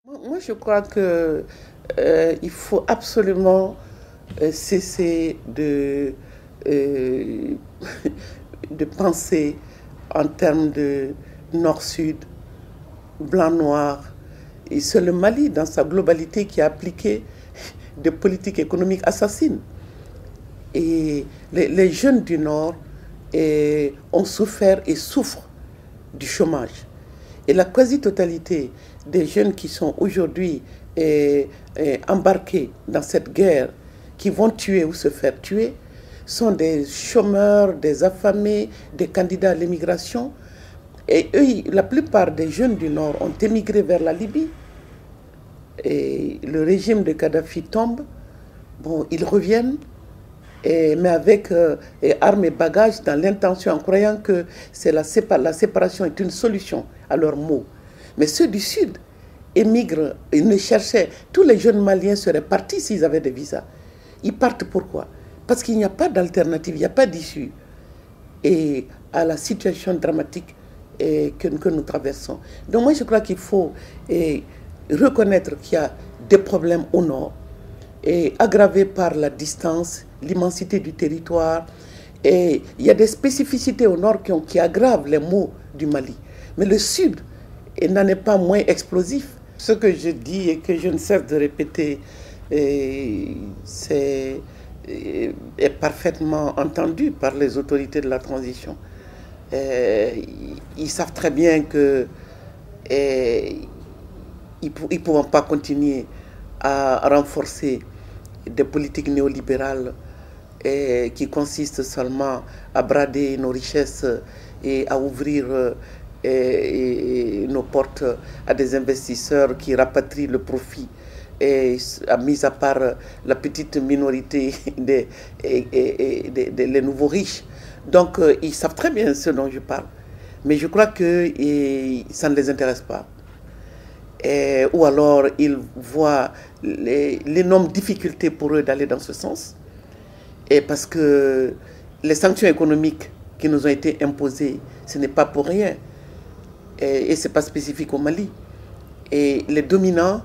Moi, je crois que il faut absolument cesser euh, de penser en termes de nord-sud, blanc-noir. Et c'est le Mali, dans sa globalité, qui a appliqué des politiques économiques assassines. Et les jeunes du Nord ont souffert et souffrent du chômage. Et la quasi-totalité des jeunes qui sont aujourd'hui embarqués dans cette guerre, qui vont tuer ou se faire tuer, sont des chômeurs, des affamés, des candidats à l'immigration. Et eux, la plupart des jeunes du Nord ont émigré vers la Libye. Et le régime de Kadhafi tombe. Bon, ils reviennent, mais avec armes et bagages, dans l'intention, en croyant que la séparation est une solution à leurs maux. Mais ceux du Sud émigrent, ils ne cherchaient. Tous les jeunes Maliens seraient partis s'ils avaient des visas. Ils partent pourquoi? Parce qu'il n'y a pas d'alternative, il n'y a pas d'issue. Et à la situation dramatique que nous traversons. Donc moi je crois qu'il faut reconnaître qu'il y a des problèmes au nord, aggravés par la distance, l'immensité du territoire. Et il y a des spécificités au nord qui aggravent les maux du Mali. Mais le sud n'en est pas moins explosif. Ce que je dis et que je ne cesse de répéter, est parfaitement entendu par les autorités de la transition. Ils savent très bien que ils ne pourront pas continuer à renforcer des politiques néolibérales qui consistent seulement à brader nos richesses et à ouvrir nos portes à des investisseurs qui rapatrient le profit, mis à part la petite minorité les nouveaux riches. Donc ils savent très bien ce dont je parle. Mais je crois que ça ne les intéresse pas. Ou alors ils voient l'énorme difficulté pour eux d'aller dans ce sens. Et parce que les sanctions économiques qui nous ont été imposées, ce n'est pas pour rien. Et ce n'est pas spécifique au Mali. Et les dominants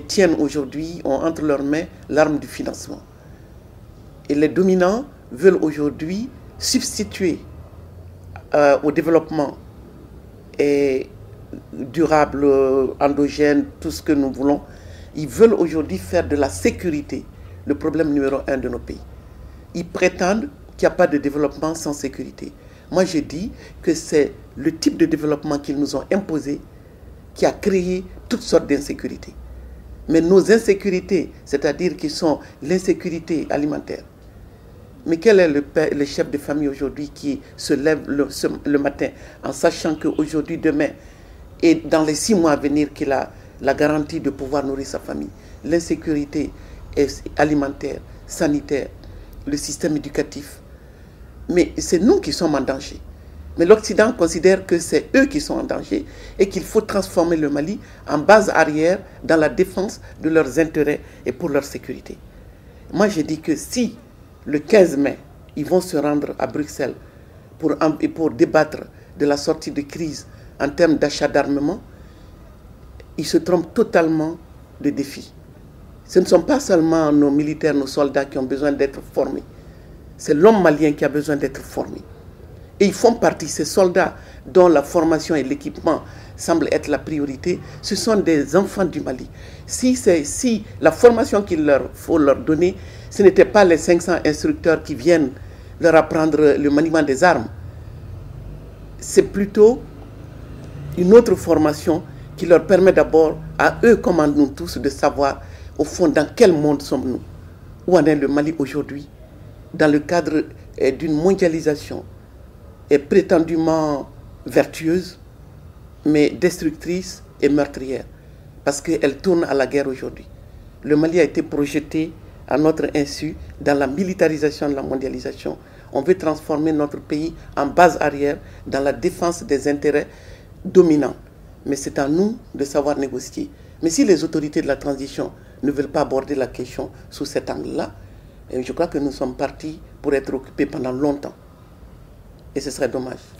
tiennent aujourd'hui, ont entre leurs mains l'arme du financement. Et les dominants veulent aujourd'hui substituer au développement durable, endogène, tout ce que nous voulons. Ils veulent aujourd'hui faire de la sécurité le problème numéro 1 de nos pays. Ils prétendent qu'il n'y a pas de développement sans sécurité. Moi, je dis que c'est le type de développement qu'ils nous ont imposé qui a créé toutes sortes d'insécurités. Mais nos insécurités, c'est-à-dire qui sont l'insécurité alimentaire. Mais quel est le chef de famille aujourd'hui qui se lève le matin en sachant qu'aujourd'hui, demain, et dans les 6 mois à venir, qu'il a la garantie de pouvoir nourrir sa famille? L'insécurité alimentaire, sanitaire, le système éducatif. Mais c'est nous qui sommes en danger. Mais l'Occident considère que c'est eux qui sont en danger et qu'il faut transformer le Mali en base arrière dans la défense de leurs intérêts et pour leur sécurité. Moi, je dis que si le 15 mai, ils vont se rendre à Bruxelles pour débattre de la sortie de crise en termes d'achat d'armement, ils se trompent totalement de défi. Ce ne sont pas seulement nos militaires, nos soldats qui ont besoin d'être formés. C'est l'homme malien qui a besoin d'être formé. Et ils font partie, ces soldats dont la formation et l'équipement semblent être la priorité, ce sont des enfants du Mali. Si la formation qu'il faut leur donner, ce n'était pas les 500 instructeurs qui viennent leur apprendre le maniement des armes, c'est plutôt une autre formation qui leur permet d'abord, à eux comme à nous tous, de savoir au fond dans quel monde sommes-nous. Où en est le Mali aujourd'hui, dans le cadre d'une mondialisation prétendument vertueuse, mais destructrice et meurtrière, parce qu'elle tourne à la guerre aujourd'hui. Le Mali a été projeté à notre insu dans la militarisation de la mondialisation. On veut transformer notre pays en base arrière dans la défense des intérêts dominants. Mais c'est à nous de savoir négocier. Mais si les autorités de la transition ne veulent pas aborder la question sous cet angle-là, je crois que nous sommes partis pour être occupés pendant longtemps. Et ce serait dommage.